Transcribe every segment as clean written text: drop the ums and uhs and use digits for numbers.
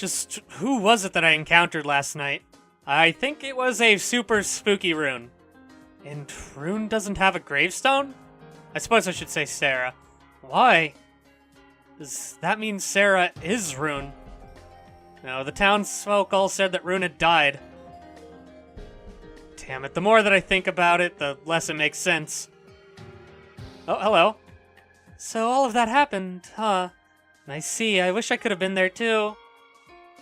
Just who was it that I encountered last night? I think it was a super spooky rune. And Rune doesn't have a gravestone? I suppose I should say Sarah. Why? Does that mean Sarah is Rune? No, the townsfolk all said that Rune had died. Damn it, the more that I think about it, the less it makes sense. Oh, hello. So all of that happened, huh? I see, I wish I could have been there too.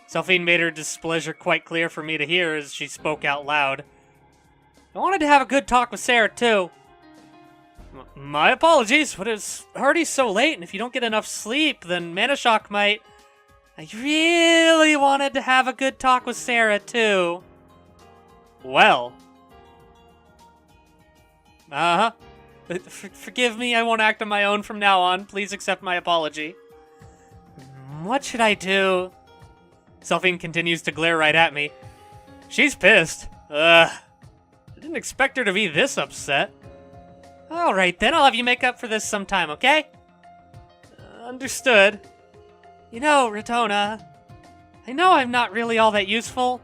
Selphine made her displeasure quite clear for me to hear as she spoke out loud. I wanted to have a good talk with Sarah too. My apologies, but it's already so late, and if you don't get enough sleep, then mana shock might... I really wanted to have a good talk with Sarah too. Well. Uh-huh. Forgive me, I won't act on my own from now on. Please accept my apology. What should I do? Selphine continues to glare right at me. She's pissed. I didn't expect her to be this upset. Alright then, I'll have you make up for this sometime, okay? Understood. You know, Ratona, I know I'm not really all that useful.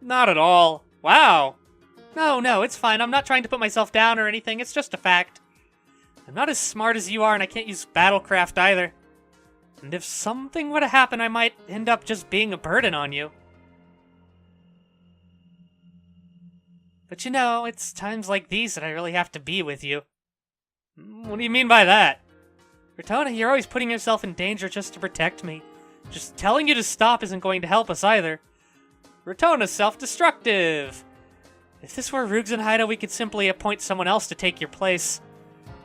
Not at all. Wow. No, it's fine. I'm not trying to put myself down or anything. It's just a fact. I'm not as smart as you are, and I can't use battlecraft either. And if something were to happen, I might end up just being a burden on you. But you know, it's times like these that I really have to be with you. What do you mean by that? Ratona, you're always putting yourself in danger just to protect me. Just telling you to stop isn't going to help us either. Ratona's self-destructive. If this were Ruxenheide, we could simply appoint someone else to take your place.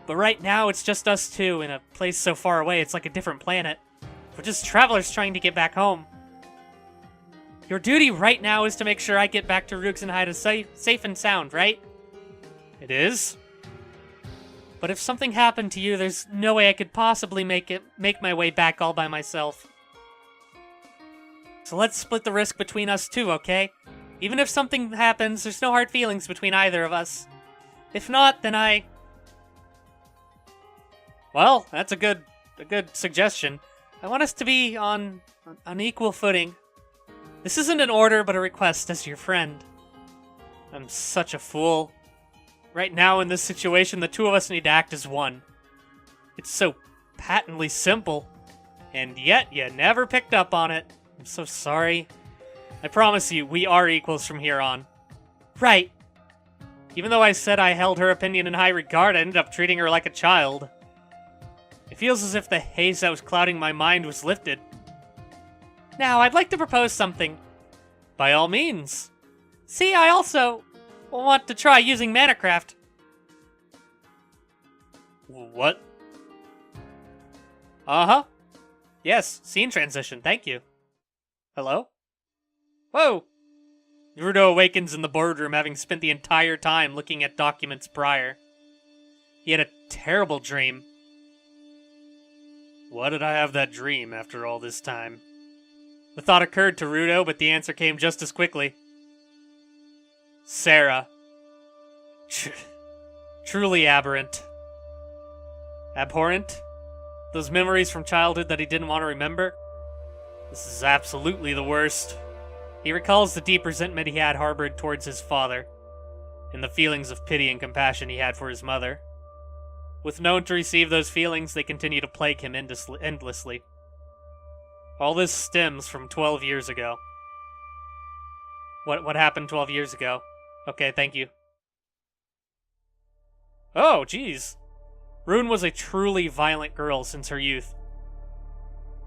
But right now, it's just us two in a place so far away, it's like a different planet. We're just travelers trying to get back home. Your duty right now is to make sure I get back to Ruxenheide safe and sound, right? It is. But if something happened to you, there's no way I could possibly make my way back all by myself. So let's split the risk between us two, okay? Even if something happens, there's no hard feelings between either of us. If not, then Well, that's a good suggestion. I want us to be on equal footing. This isn't an order, but a request as your friend. I'm such a fool. Right now, in this situation, the two of us need to act as one. It's so patently simple, and yet you never picked up on it. I'm so sorry. I promise you, we are equals from here on. Right. Even though I said I held her opinion in high regard, I ended up treating her like a child. It feels as if the haze that was clouding my mind was lifted. Now, I'd like to propose something. By all means. See, I also want to try using Manacraft. What? Uh-huh. Yes, scene transition, thank you. Hello? Whoa! Rudo awakens in the boardroom, having spent the entire time looking at documents prior. He had a terrible dream. Why did I have that dream after all this time? The thought occurred to Rudo, but the answer came just as quickly. Sarah. Truly aberrant. Abhorrent? Those memories from childhood that he didn't want to remember? This is absolutely the worst. He recalls the deep resentment he had harbored towards his father, and the feelings of pity and compassion he had for his mother. With no one to receive those feelings, they continue to plague him endlessly. All this stems from 12 years ago. What happened 12 years ago? Okay, thank you. Oh, jeez. Rune was a truly violent girl since her youth.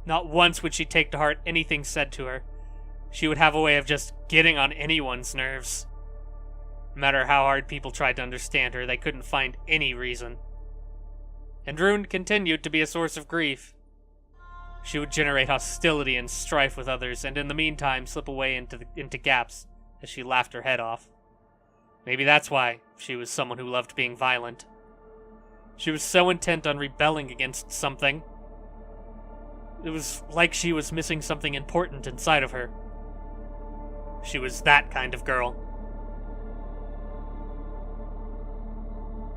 Not once would she take to heart anything said to her. She would have a way of just getting on anyone's nerves. No matter how hard people tried to understand her, they couldn't find any reason. And Rune continued to be a source of grief. She would generate hostility and strife with others, and in the meantime slip away into gaps as she laughed her head off. Maybe that's why she was someone who loved being violent. She was so intent on rebelling against something. It was like she was missing something important inside of her. She was that kind of girl.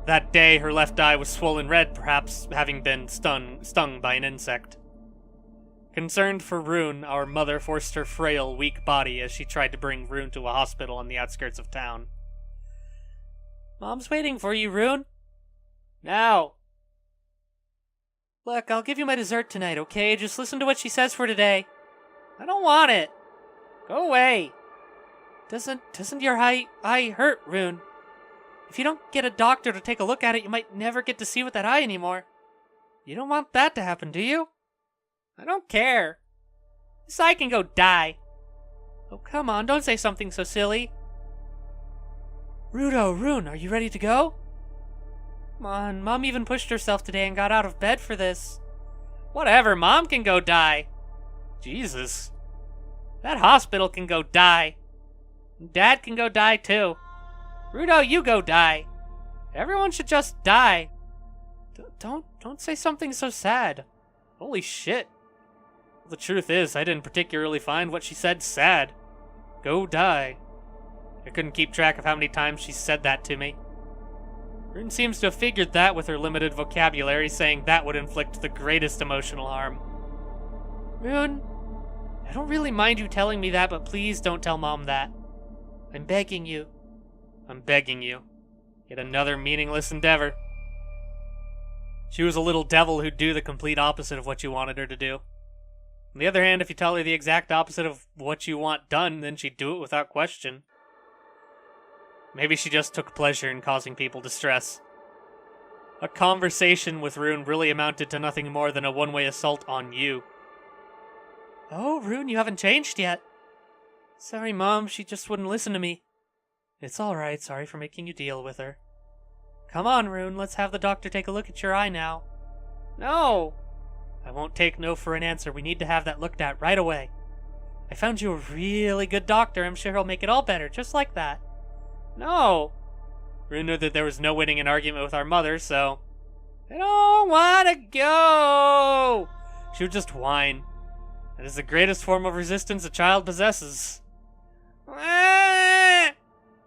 That day, her left eye was swollen red, perhaps having been stung by an insect. Concerned for Rune, our mother forced her frail, weak body as she tried to bring Rune to a hospital on the outskirts of town. Mom's waiting for you, Rune. Now. Look, I'll give you my dessert tonight, okay? Just listen to what she says for today. I don't want it. Go away. Doesn't your eye hurt, Rune? If you don't get a doctor to take a look at it, you might never get to see with that eye anymore. You don't want that to happen, do you? I don't care. This eye can go die. Oh, come on, don't say something so silly. Rune, are you ready to go? Come on, Mom even pushed herself today and got out of bed for this. Whatever, Mom can go die. Jesus. That hospital can go die. Dad can go die too. Rudo, you go die. Everyone should just die. Don't say something so sad. Holy shit. The truth is, I didn't particularly find what she said sad. Go die. I couldn't keep track of how many times she said that to me. Rune seems to have figured that with her limited vocabulary, saying that would inflict the greatest emotional harm. Rune, I don't really mind you telling me that, but please don't tell Mom that. I'm begging you. I'm begging you. Yet another meaningless endeavor. She was a little devil who'd do the complete opposite of what you wanted her to do. On the other hand, if you tell her the exact opposite of what you want done, then she'd do it without question. Maybe she just took pleasure in causing people distress. A conversation with Rune really amounted to nothing more than a one-way assault on you. Oh, Rune, you haven't changed yet. Sorry, Mom, she just wouldn't listen to me. It's alright, sorry for making you deal with her. Come on, Rune, let's have the doctor take a look at your eye now. No! I won't take no for an answer, we need to have that looked at right away. I found you a really good doctor, I'm sure he'll make it all better, just like that. No! Rune knew that there was no winning an argument with our mother, so... I don't wanna go! She would just whine. That is the greatest form of resistance a child possesses.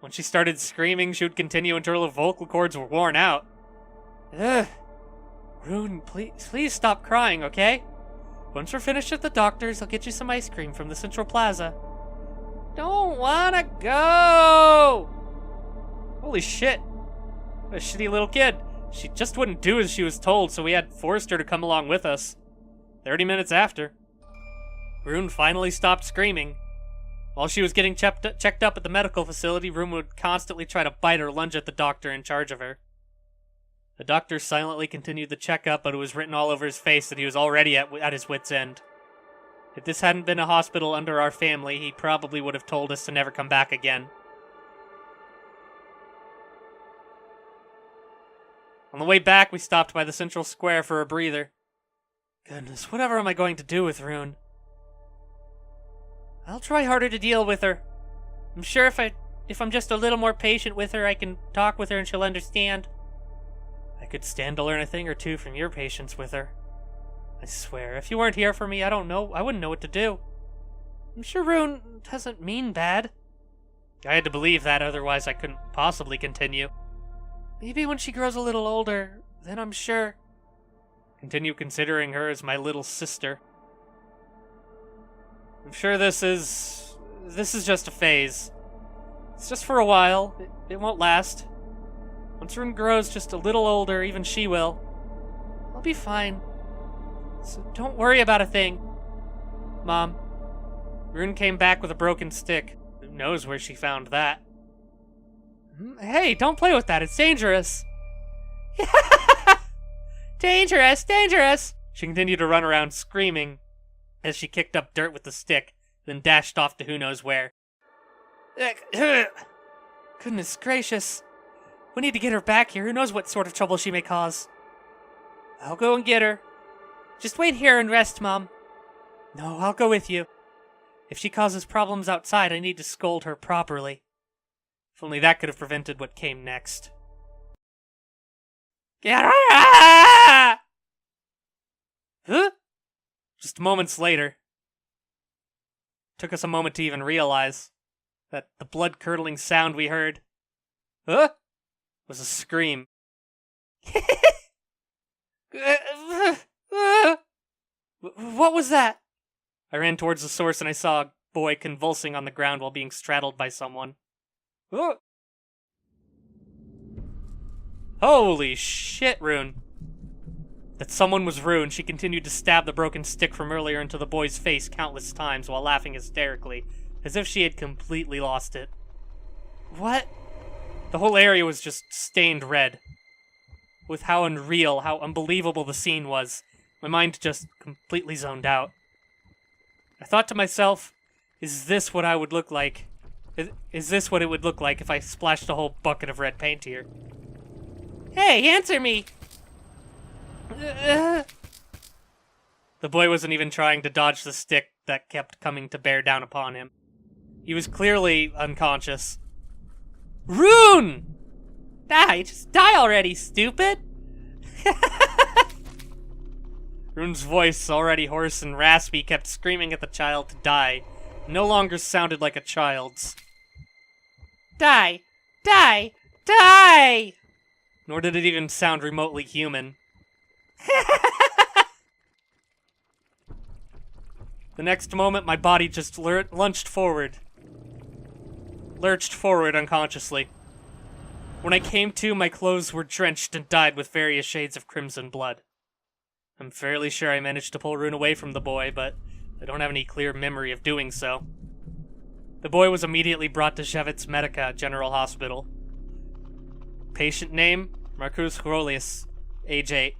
When she started screaming, she would continue until her vocal cords were worn out. Ugh. Rune, please stop crying, okay? Once we're finished at the doctor's, I'll get you some ice cream from the Central Plaza. Don't wanna go! Holy shit. What a shitty little kid. She just wouldn't do as she was told, so we had forced her to come along with us. 30 minutes after, Rune finally stopped screaming. While she was getting checked up at the medical facility, Rune would constantly try to bite or lunge at the doctor in charge of her. The doctor silently continued the checkup, but it was written all over his face that he was already at his wit's end. If this hadn't been a hospital under our family, he probably would have told us to never come back again. On the way back, we stopped by the central square for a breather. Goodness, whatever am I going to do with Rune? I'll try harder to deal with her. I'm sure if I'm just a little more patient with her, I can talk with her and she'll understand. I could stand to learn a thing or two from your patience with her. I swear, if you weren't here for me, I wouldn't know what to do. I'm sure Rune doesn't mean bad. I had to believe that, otherwise I couldn't possibly continue. Maybe when she grows a little older, then I'm sure. Continue considering her as my little sister. I'm sure this is just a phase. It's just for a while. It won't last. Once Rune grows just a little older, even she will. I'll be fine. So don't worry about a thing. Mom, Rune came back with a broken stick. Who knows where she found that? Hey, don't play with that. It's dangerous. Dangerous, dangerous! She continued to run around screaming as she kicked up dirt with the stick, then dashed off to who knows where. Goodness gracious. We need to get her back here. Who knows what sort of trouble she may cause. I'll go and get her. Just wait here and rest, Mom. No, I'll go with you. If she causes problems outside, I need to scold her properly. If only that could have prevented what came next. Get her! Huh? Just moments later. Took us a moment to even realize that the blood-curdling sound we heard was a scream. What was that? I ran towards the source and I saw a boy convulsing on the ground while being straddled by someone. Oh. Holy shit, Rune. That someone was Rune. She continued to stab the broken stick from earlier into the boy's face countless times while laughing hysterically, as if she had completely lost it. What? The whole area was just stained red. With how unreal, how unbelievable the scene was, my mind just completely zoned out. I thought to myself, is this what I would look like? Is this what it would look like if I splashed a whole bucket of red paint here? Hey, answer me! The boy wasn't even trying to dodge the stick that kept coming to bear down upon him. He was clearly unconscious. Rune! Die, just die already, stupid! Rune's voice, already hoarse and raspy, kept screaming at the child to die. It no longer sounded like a child's. Die! Die! Die! Nor did it even sound remotely human. The next moment, my body just lurched forward unconsciously. When I came to, my clothes were drenched and dyed with various shades of crimson blood. I'm fairly sure I managed to pull Rune away from the boy, but I don't have any clear memory of doing so. The boy was immediately brought to Shevets Medica General Hospital. Patient name, Marcus Grolius, age 8.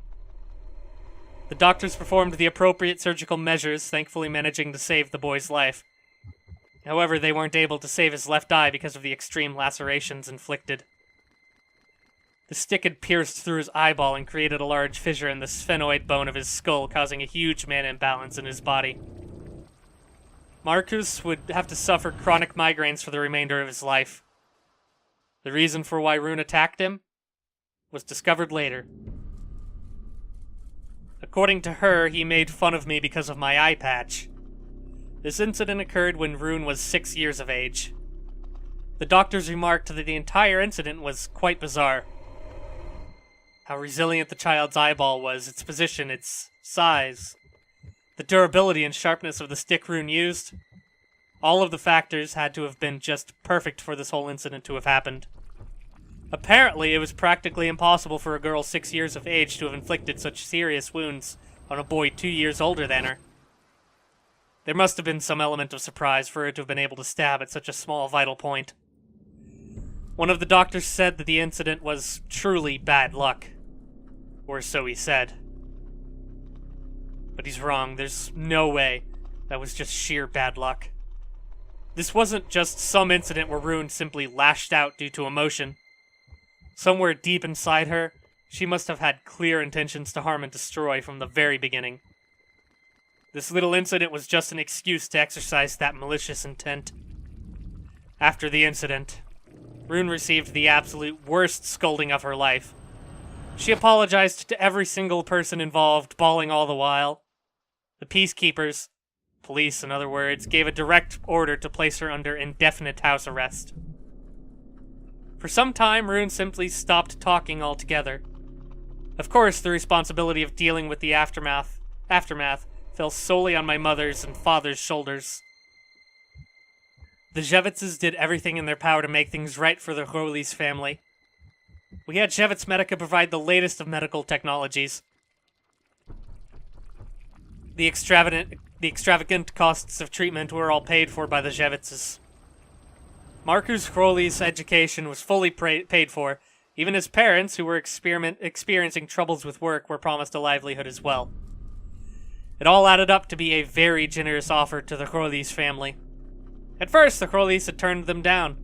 The doctors performed the appropriate surgical measures, thankfully managing to save the boy's life. However, they weren't able to save his left eye because of the extreme lacerations inflicted. The stick had pierced through his eyeball and created a large fissure in the sphenoid bone of his skull, causing a huge man imbalance in his body. Marcus would have to suffer chronic migraines for the remainder of his life. The reason for why Rune attacked him was discovered later. According to her, he made fun of me because of my eye patch. This incident occurred when Rune was 6 years of age. The doctors remarked that the entire incident was quite bizarre. How resilient the child's eyeball was, its position, its size, the durability and sharpness of the stick Rune used. All of the factors had to have been just perfect for this whole incident to have happened. Apparently, it was practically impossible for a girl 6 years of age to have inflicted such serious wounds on a boy 2 years older than her. There must have been some element of surprise for her to have been able to stab at such a small vital point. One of the doctors said that the incident was truly bad luck. Or so he said. But he's wrong. There's no way. That was just sheer bad luck. This wasn't just some incident where Rune simply lashed out due to emotion. Somewhere deep inside her, she must have had clear intentions to harm and destroy from the very beginning. This little incident was just an excuse to exercise that malicious intent. After the incident, Rune received the absolute worst scolding of her life. She apologized to every single person involved, bawling all the while. The peacekeepers, police in other words, gave a direct order to place her under indefinite house arrest. For some time, Rune simply stopped talking altogether. Of course, the responsibility of dealing with the aftermath fell solely on my mother's and father's shoulders. The Shevetses did everything in their power to make things right for the Grolis family. We had Shevets Medica provide the latest of medical technologies. The extravagant costs of treatment were all paid for by the Shevetses. Marcus Crowley's education was fully paid for. Even his parents, who were experiencing troubles with work, were promised a livelihood as well. It all added up to be a very generous offer to the Crowley's family. At first, the Crowleys had turned them down.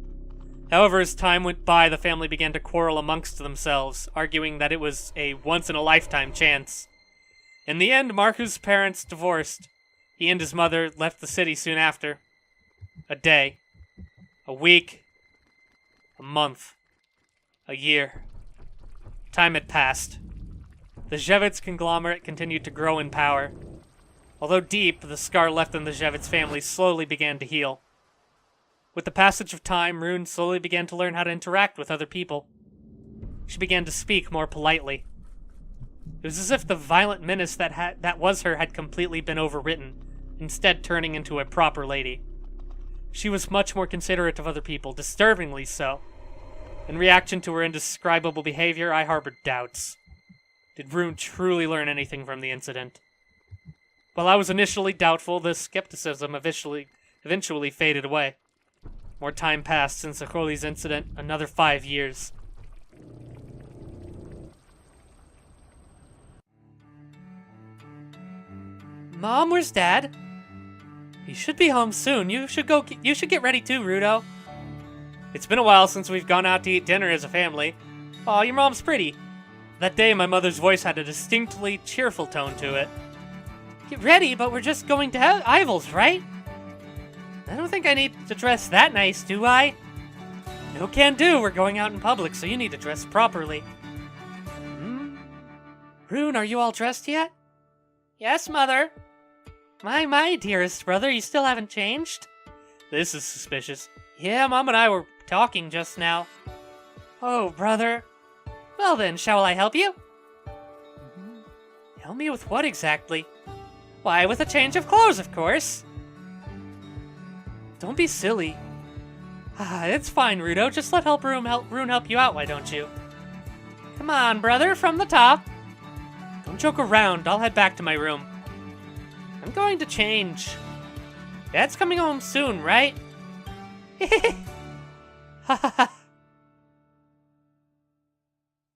However, as time went by, the family began to quarrel amongst themselves, arguing that it was a once-in-a-lifetime chance. In the end, Marcus' parents divorced. He and his mother left the city soon after. A day. A week. A month. A year. Time had passed. The Shevets conglomerate continued to grow in power. Although deep, the scar left in the Shevets family slowly began to heal. With the passage of time, Rune slowly began to learn how to interact with other people. She began to speak more politely. It was as if the violent menace that was her had completely been overwritten, instead turning into a proper lady. She was much more considerate of other people, disturbingly so. In reaction to her indescribable behavior, I harbored doubts. Did Rune truly learn anything from the incident? While I was initially doubtful, the skepticism eventually faded away. More time passed since the Crowley's incident, another 5 years. Mom, where's Dad? He should be home soon. You should get ready too, Rudo. It's been a while since we've gone out to eat dinner as a family. Aw, your mom's pretty. That day, my mother's voice had a distinctly cheerful tone to it. Get ready, but we're just going to Ivil's, right? I don't think I need to dress that nice, do I? No can do, we're going out in public, so you need to dress properly. Rune, are you all dressed yet? Yes, Mother. My dearest brother, you still haven't changed? This is suspicious. Yeah, Mom and I were talking just now. Oh, brother. Well then, shall I help you? Help me with what exactly? Why, with a change of clothes, of course. Don't be silly. It's fine, Rudo. Just let Rune help you out, why don't you? Come on, brother, from the top. Don't joke around. I'll head back to my room. I'm going to change. Dad's coming home soon, right?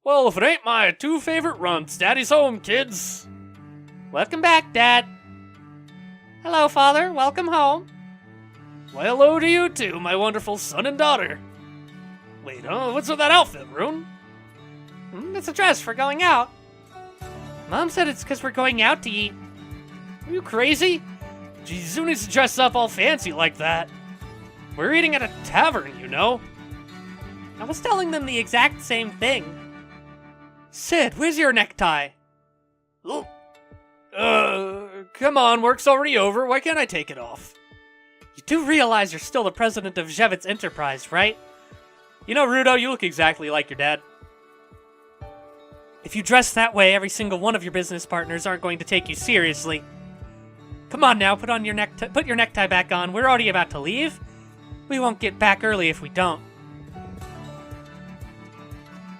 Well, if it ain't my 2 favorite runts, Daddy's home, kids. Welcome back, Dad. Hello, Father. Welcome home. Well, hello to you too, my wonderful son and daughter. Wait, what's with that outfit, Rune? It's a dress for going out. Mom said it's because we're going out to eat. Are you crazy? Geez, who needs to dress up all fancy like that? We're eating at a tavern, you know. I was telling them the exact same thing. Sid, where's your necktie? Oh. Come on, work's already over. Why can't I take it off? You do realize you're still the president of Zhevit's Enterprise, right? You know, Rudo, you look exactly like your dad. If you dress that way, every single one of your business partners aren't going to take you seriously. Come on now, put your necktie back on. We're already about to leave. We won't get back early if we don't.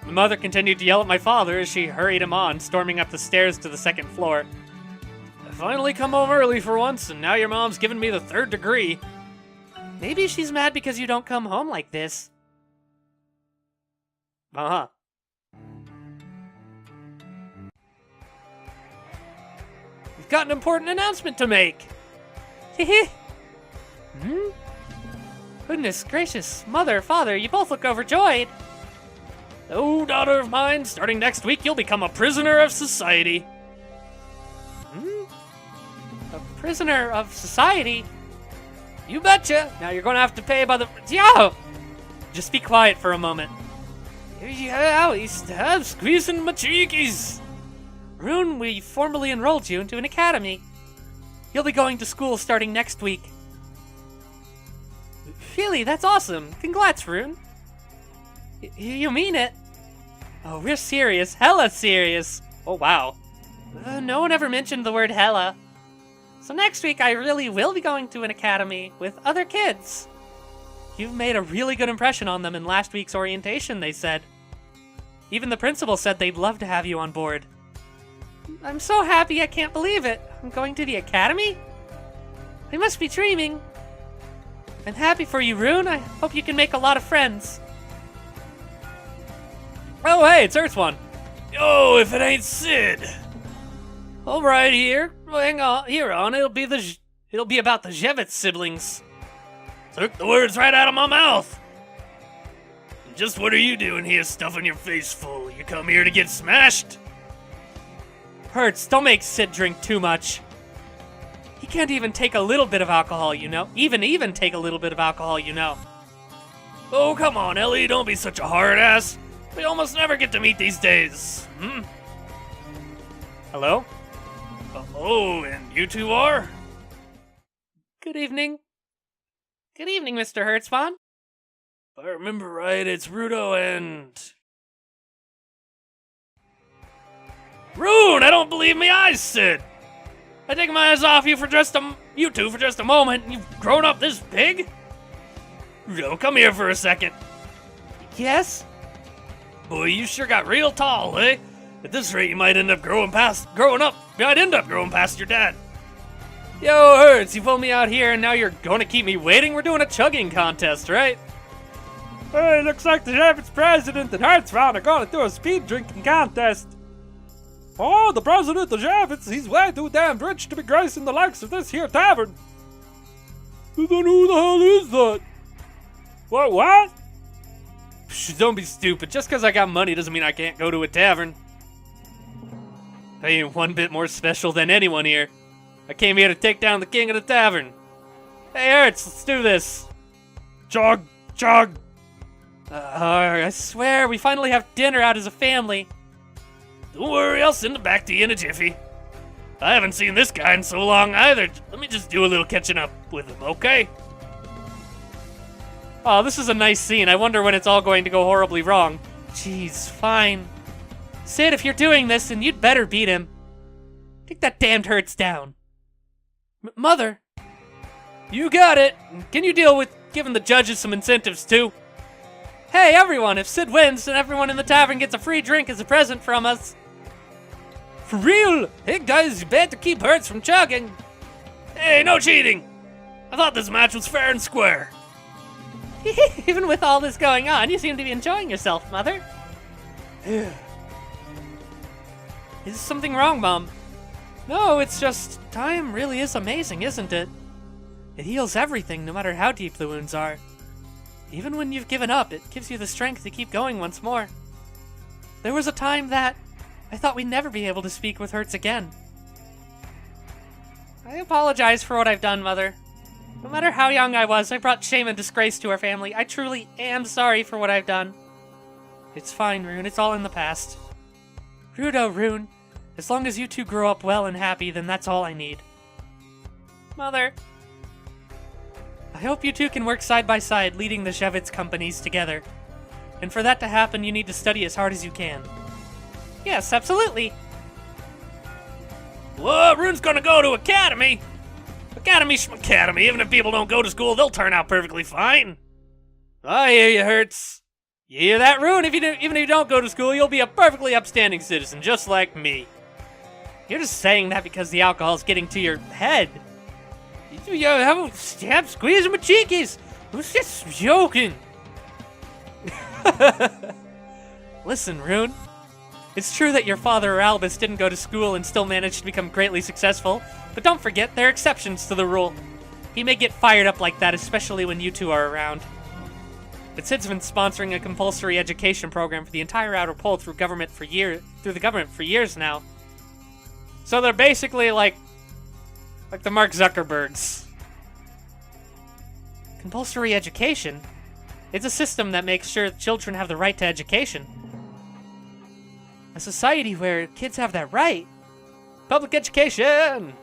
My mother continued to yell at my father as she hurried him on, storming up the stairs to the 2nd floor. I finally come home early for once, and now your mom's giving me the 3rd degree. Maybe she's mad because you don't come home like this. Uh-huh. We've got an important announcement to make. Hehe. Goodness gracious. Mother, father, you both look overjoyed. Oh, daughter of mine, starting next week, you'll become a prisoner of society. A prisoner of society? You betcha. Now you're gonna have to pay by the... Yeah! Just be quiet for a moment. Yeah, I'm squeezing my cheekies. Rune, we formally enrolled you into an academy. You'll be going to school starting next week. Really, that's awesome. Congrats, Rune. You mean it? Oh, we're serious. Hella serious. Oh, wow. No one ever mentioned the word hella. So next week, I really will be going to an academy with other kids. You've made a really good impression on them in last week's orientation, they said. Even the principal said they'd love to have you on board. I'm so happy I can't believe it. I'm going to the academy? I must be dreaming. I'm happy for you, Rune. I hope you can make a lot of friends. Oh, hey, it's Earth-1. Yo, if it ain't Sid. All right, here. Hang on. Here on. It'll be about the Zhevit siblings. Took the words right out of my mouth. Just what are you doing here, stuffing your face full? You come here to get smashed? Hurts, don't make Sid drink too much. He can't even take a little bit of alcohol, you know. Even take a little bit of alcohol, you know. Oh, come on, Ellie, don't be such a hard ass. We almost never get to meet these days. Hello? Oh, and you two are? Good evening. Good evening, Mr. Hertzbahn. If I remember right, it's Rudo and... Rune, I don't believe me eyes, Sid. I take my eyes off you for just You two for just a moment. You've grown up this big? Rudo, come here for a second. Yes? Boy, you sure got real tall, eh? At this rate, you might end up growing past your dad. Yo, Hertz, you pulled me out here and now you're going to keep me waiting? We're doing a chugging contest, right? Hey, looks like the Javits president and Hertzman are gonna do a speed drinking contest. Oh, the president of Javits, he's way too damn rich to be gracing the likes of this here tavern. Then who the hell is that? What? Psh, don't be stupid. Just because I got money doesn't mean I can't go to a tavern. I ain't one bit more special than anyone here. I came here to take down the king of the tavern. Hey, Hertz, let's do this. Chug. I swear, we finally have dinner out as a family. Don't worry, I'll send him back to you in a jiffy. I haven't seen this guy in so long either. Let me just do a little catching up with him, okay? Oh, this is a nice scene. I wonder when it's all going to go horribly wrong. Jeez, fine. Sid, if you're doing this, then you'd better beat him. Take that damned Hertz down. Mother? You got it. Can you deal with giving the judges some incentives, too? Hey, everyone, if Sid wins, then everyone in the tavern gets a free drink as a present from us. For real? Hey, guys, you better keep Hertz from chugging. Hey, no cheating. I thought this match was fair and square. Even with all this going on, you seem to be enjoying yourself, Mother. Is something wrong, Mom? No, it's just, time really is amazing, isn't it? It heals everything, no matter how deep the wounds are. Even when you've given up, it gives you the strength to keep going once more. There was a time that I thought we'd never be able to speak with Hertz again. I apologize for what I've done, Mother. No matter how young I was, I brought shame and disgrace to our family. I truly am sorry for what I've done. It's fine, Rune. It's all in the past. Rudo, Rune. As long as you two grow up well and happy, then that's all I need. Mother. I hope you two can work side by side, leading the Javits companies together. And for that to happen, you need to study as hard as you can. Yes, absolutely. Whoa, Rune's gonna go to Academy! Academy, even if people don't go to school, they'll turn out perfectly fine. I hear you, Hertz. You hear that, Rune? Even if you don't go to school, you'll be a perfectly upstanding citizen, just like me. You're just saying that because the alcohol's getting to your head. Squeezing my cheekies. I was just joking. Listen, Rune. It's true that your father or Albus didn't go to school and still managed to become greatly successful, but don't forget, there are exceptions to the rule. He may get fired up like that, especially when you two are around. But Sid's been sponsoring a compulsory education program for the entire Outer Pole through the government for years now. So they're basically like the Mark Zuckerbergs. Compulsory education? It's a system that makes sure children have the right to education. A society where kids have that right. Public education!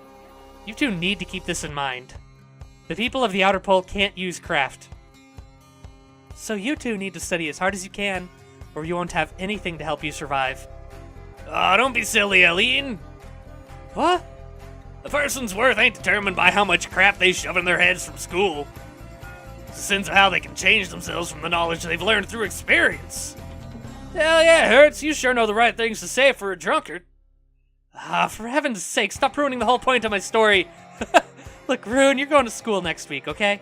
You two need to keep this in mind. The people of the Outer Pole can't use craft. So you two need to study as hard as you can, or you won't have anything to help you survive. Aw, don't be silly, Eileen! What? A person's worth ain't determined by how much crap they shove in their heads from school. It's a sense of how they can change themselves from the knowledge they've learned through experience. Hell yeah, Hertz, you sure know the right things to say for a drunkard. Ah, for heaven's sake, stop ruining the whole point of my story. Look, Rune, you're going to school next week, okay?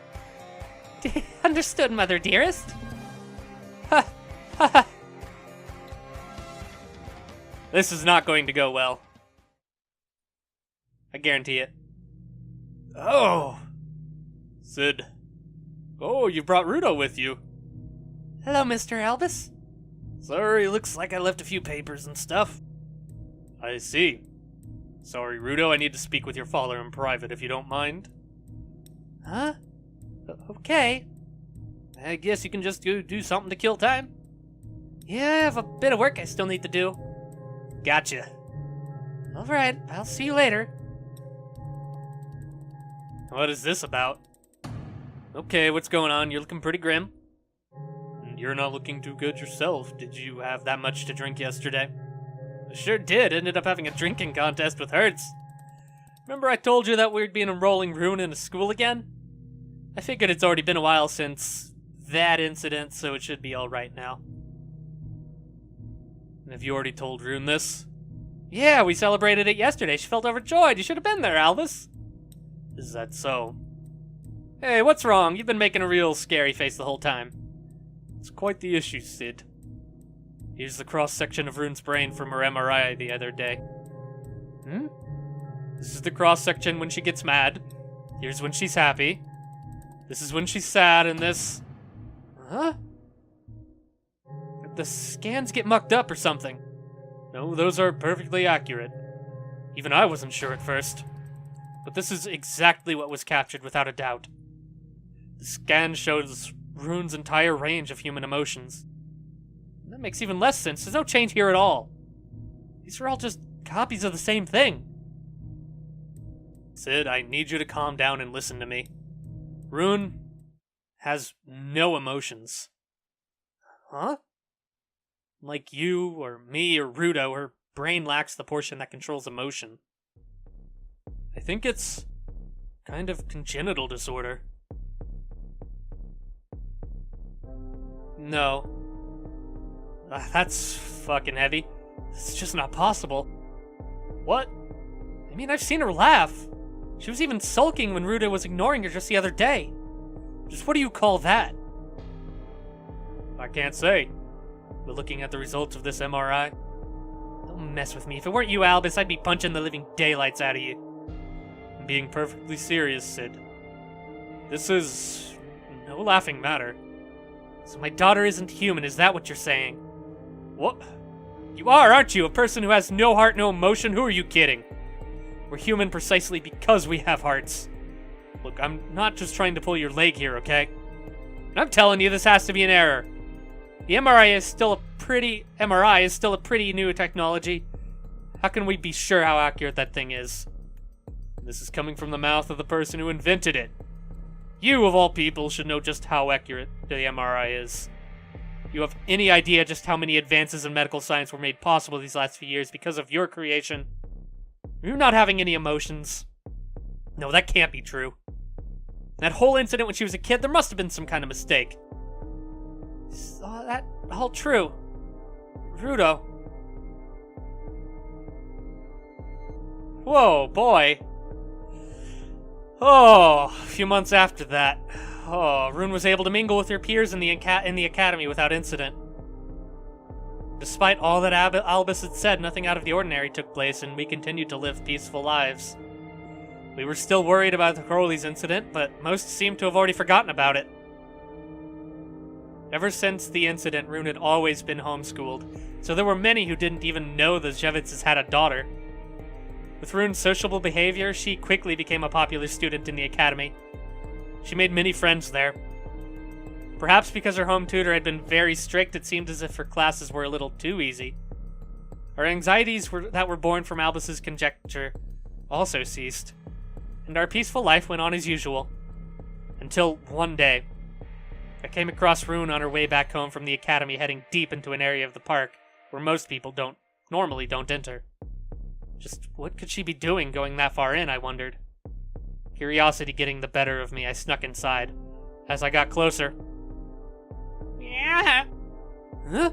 Understood, Mother dearest. Ha, ha, ha. This is not going to go well. I guarantee it. Oh. Sid. Oh, you brought Rudo with you. Hello, Mr. Albus. Sorry, looks like I left a few papers and stuff. I see. Sorry, Rudo, I need to speak with your father in private if you don't mind. Huh? Okay. I guess you can just do something to kill time. Yeah, I have a bit of work I still need to do. Gotcha. Alright, I'll see you later. What is this about? Okay, what's going on? You're looking pretty grim. And you're not looking too good yourself. Did you have that much to drink yesterday? I sure did. Ended up having a drinking contest with Hertz. Remember I told you that we'd be enrolling Rune into school again? I figured it's already been a while since that incident, so it should be alright now. Have you already told Rune this? Yeah, we celebrated it yesterday. She felt overjoyed. You should have been there, Albus. Is that so? Hey, what's wrong? You've been making a real scary face the whole time. It's quite the issue, Sid. Here's the cross-section of Rune's brain from her MRI the other day. This is the cross-section when she gets mad. Here's when she's happy. This is when she's sad, and this... Huh? The scans get mucked up or something. No, those are perfectly accurate. Even I wasn't sure at first. But this is exactly what was captured without a doubt. The scan shows Rune's entire range of human emotions. That makes even less sense. There's no change here at all. These are all just copies of the same thing. Sid, I need you to calm down and listen to me. Rune has no emotions. Huh? Like you, or me, or Rudo, her brain lacks the portion that controls emotion. I think it's kind of congenital disorder. No. That's fucking heavy. It's just not possible. What? I mean, I've seen her laugh. She was even sulking when Rudo was ignoring her just the other day. Just what do you call that? I can't say. But looking at the results of this MRI... Don't mess with me. If it weren't you, Albus, I'd be punching the living daylights out of you. I'm being perfectly serious, Sid. This is no laughing matter. So my daughter isn't human, is that what you're saying? What? You are, aren't you? A person who has no heart, no emotion? Who are you kidding? We're human precisely because we have hearts. Look, I'm not just trying to pull your leg here, okay? And I'm telling you, this has to be an error. The MRI is still a pretty new technology. How can we be sure how accurate that thing is? This is coming from the mouth of the person who invented it. You, of all people, should know just how accurate the MRI is. You have any idea just how many advances in medical science were made possible these last few years because of your creation? You're not having any emotions. No, that can't be true. That whole incident when she was a kid, there must have been some kind of mistake. Is that all true? Rudo. Whoa, boy. Oh, a few months after that. Oh, Rune was able to mingle with her peers in the academy without incident. Despite all that Albus had said, nothing out of the ordinary took place, and we continued to live peaceful lives. We were still worried about the Crowley's incident, but most seemed to have already forgotten about it. Ever since the incident, Rune had always been homeschooled, so there were many who didn't even know the Zhevitzes had a daughter. With Rune's sociable behavior, she quickly became a popular student in the academy. She made many friends there. Perhaps because her home tutor had been very strict, it seemed as if her classes were a little too easy. Our anxieties that were born from Albus's conjecture also ceased, and our peaceful life went on as usual. Until one day, I came across Rune on her way back home from the academy, heading deep into an area of the park where most people normally don't enter. Just what could she be doing going that far in, I wondered. Curiosity getting the better of me, I snuck inside. As I got closer... Yeah. Huh?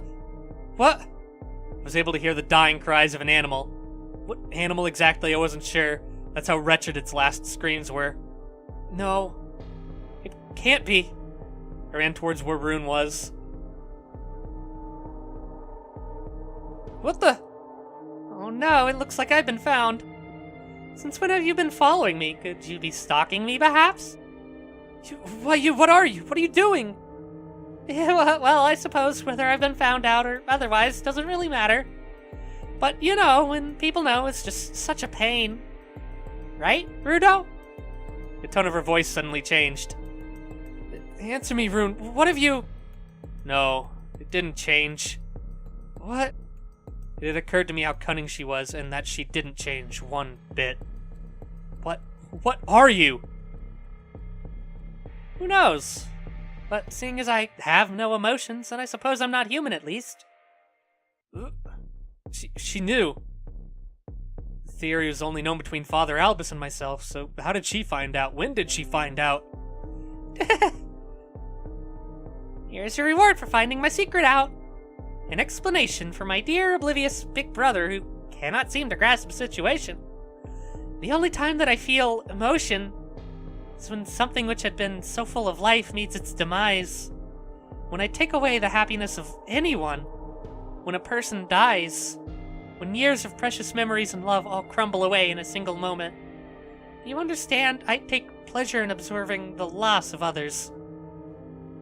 What? I was able to hear the dying cries of an animal. What animal exactly, I wasn't sure. That's how wretched its last screams were. No. It can't be. I ran towards where Rune was. What the? Oh no, it looks like I've been found. Since when have you been following me? Could you be stalking me, perhaps? What are you? What are you doing? Yeah, well, I suppose whether I've been found out or otherwise doesn't really matter. But, you know, when people know, it's just such a pain. Right, Rudo? The tone of her voice suddenly changed. Answer me, Rune. What have you... No, it didn't change. What? It had occurred to me how cunning she was and that she didn't change one bit. What are you? Who knows? But seeing as I have no emotions, then I suppose I'm not human at least. She knew. theory was only known between Father Albus and myself, so how did she find out? When did she find out? Here's your reward for finding my secret out. An explanation for my dear oblivious big brother who cannot seem to grasp the situation. The only time that I feel emotion is when something which had been so full of life meets its demise. When I take away the happiness of anyone. When a person dies. When years of precious memories and love all crumble away in a single moment. You understand, I take pleasure in observing the loss of others.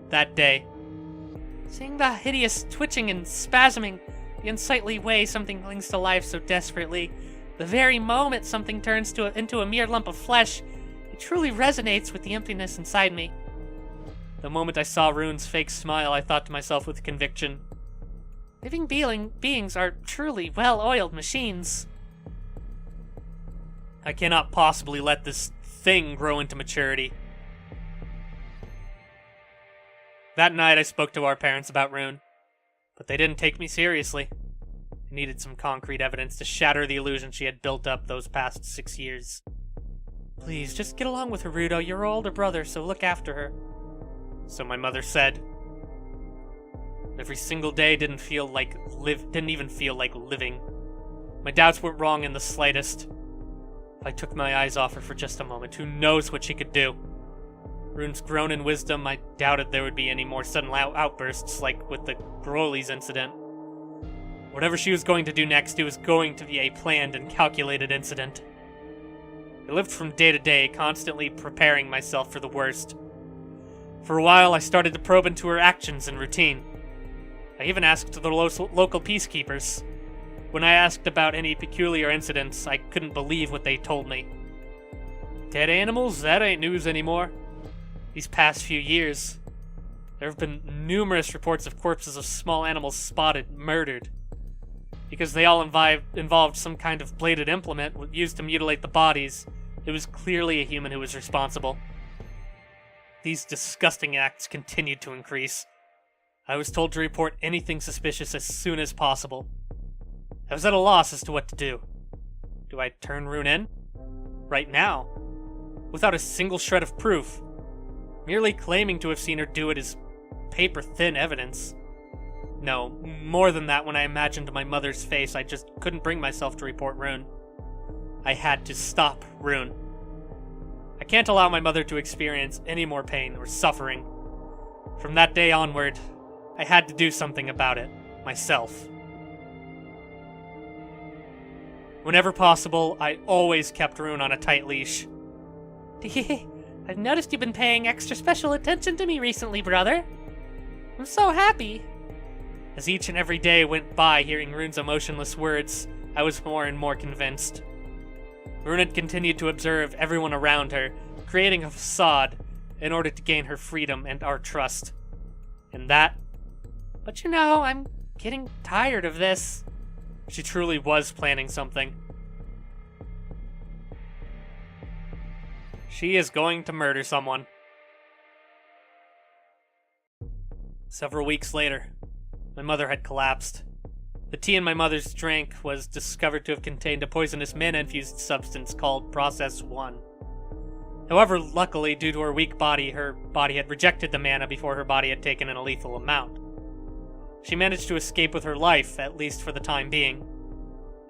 That day, seeing the hideous twitching and spasming, the unsightly way something clings to life so desperately, the very moment something turns into a mere lump of flesh, it truly resonates with the emptiness inside me. The moment I saw Rune's fake smile, I thought to myself with conviction, living beings are truly well-oiled machines. I cannot possibly let this thing grow into maturity. That night I spoke to our parents about Rune, but they didn't take me seriously. I needed some concrete evidence to shatter the illusion she had built up those past 6 years. Please, just get along with her, Rudo. You're her older brother, so look after her. So my mother said. Every single day didn't even feel like living. My doubts weren't wrong in the slightest. If I took my eyes off her for just a moment, who knows what she could do? Rune's grown in wisdom. I doubted there would be any more sudden outbursts like with the Grolies incident. Whatever she was going to do next, it was going to be a planned and calculated incident. I lived from day to day, constantly preparing myself for the worst. For a while, I started to probe into her actions and routine. I even asked the local peacekeepers. When I asked about any peculiar incidents, I couldn't believe what they told me. Dead animals? That ain't news anymore. These past few years, there have been numerous reports of corpses of small animals spotted, murdered. Because they all involved some kind of bladed implement used to mutilate the bodies, it was clearly a human who was responsible. These disgusting acts continued to increase. I was told to report anything suspicious as soon as possible. I was at a loss as to what to do. Do I turn Rune in? Right now? Without a single shred of proof. Merely claiming to have seen her do it is paper-thin evidence. No, more than that, when I imagined my mother's face, I just couldn't bring myself to report Rune. I had to stop Rune. I can't allow my mother to experience any more pain or suffering. From that day onward, I had to do something about it, myself. Whenever possible, I always kept Rune on a tight leash. I've noticed you've been paying extra special attention to me recently, brother. I'm so happy. As each and every day went by, hearing Rune's emotionless words, I was more and more convinced. Rune had continued to observe everyone around her, creating a facade in order to gain her freedom and our trust. But you know, I'm getting tired of this. She truly was planning something. She is going to murder someone. Several weeks later, my mother had collapsed. The tea in my mother's drink was discovered to have contained a poisonous mana-infused substance called Process 1. However, luckily, due to her weak body, her body had rejected the mana before her body had taken in a lethal amount. She managed to escape with her life, at least for the time being.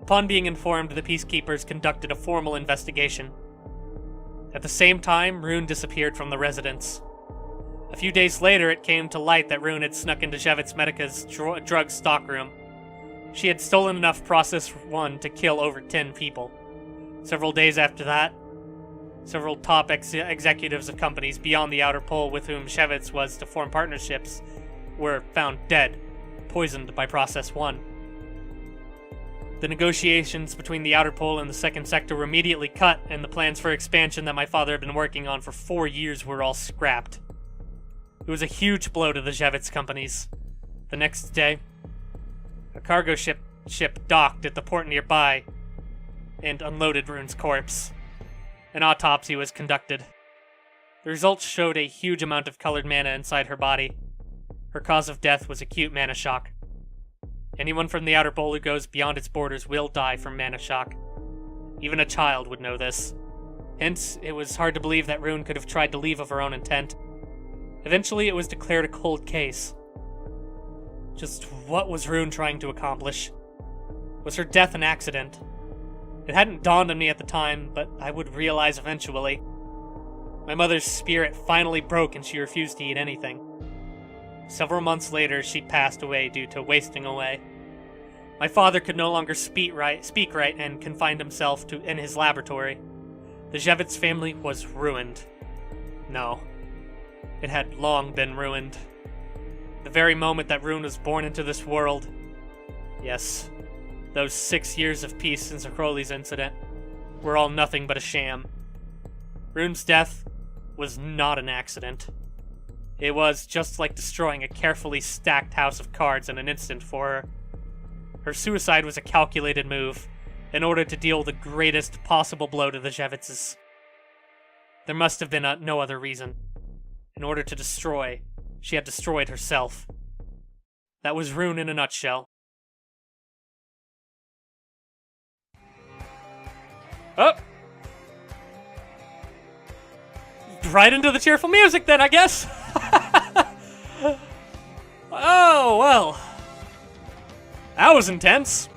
Upon being informed, the peacekeepers conducted a formal investigation. At the same time, Rune disappeared from the residence. A few days later, it came to light that Rune had snuck into Shevitz Medica's drug stockroom. She had stolen enough Process 1 to kill over 10 people. Several days after that, several top executives of companies beyond the Outer Pole with whom Shevitz was to form partnerships were found dead, poisoned by Process 1. The negotiations between the Outer Pole and the Second Sector were immediately cut, and the plans for expansion that my father had been working on for 4 years were all scrapped. It was a huge blow to the Shevitz companies. The next day, a cargo ship docked at the port nearby and unloaded Rune's corpse. An autopsy was conducted. The results showed a huge amount of colored mana inside her body. Her cause of death was acute mana shock. Anyone from the Outer Pole who goes beyond its borders will die from mana shock. Even a child would know this. Hence, it was hard to believe that Rune could have tried to leave of her own intent. Eventually, it was declared a cold case. Just what was Rune trying to accomplish? Was her death an accident? It hadn't dawned on me at the time, but I would realize eventually. My mother's spirit finally broke and she refused to eat anything. Several months later, she passed away due to wasting away. My father could no longer speak right and confined himself in his laboratory. The Zhevitz family was ruined. No, it had long been ruined. The very moment that Rune was born into this world. Yes, those 6 years of peace since Crowley's incident were all nothing but a sham. Rune's death was not an accident. It was just like destroying a carefully stacked house of cards in an instant for her. Her suicide was a calculated move, in order to deal the greatest possible blow to the Zhevitzes. There must have been no other reason. In order to destroy, she had destroyed herself. That was Rune in a nutshell. Oh! Right into the cheerful music then, I guess! Oh, well. That was intense.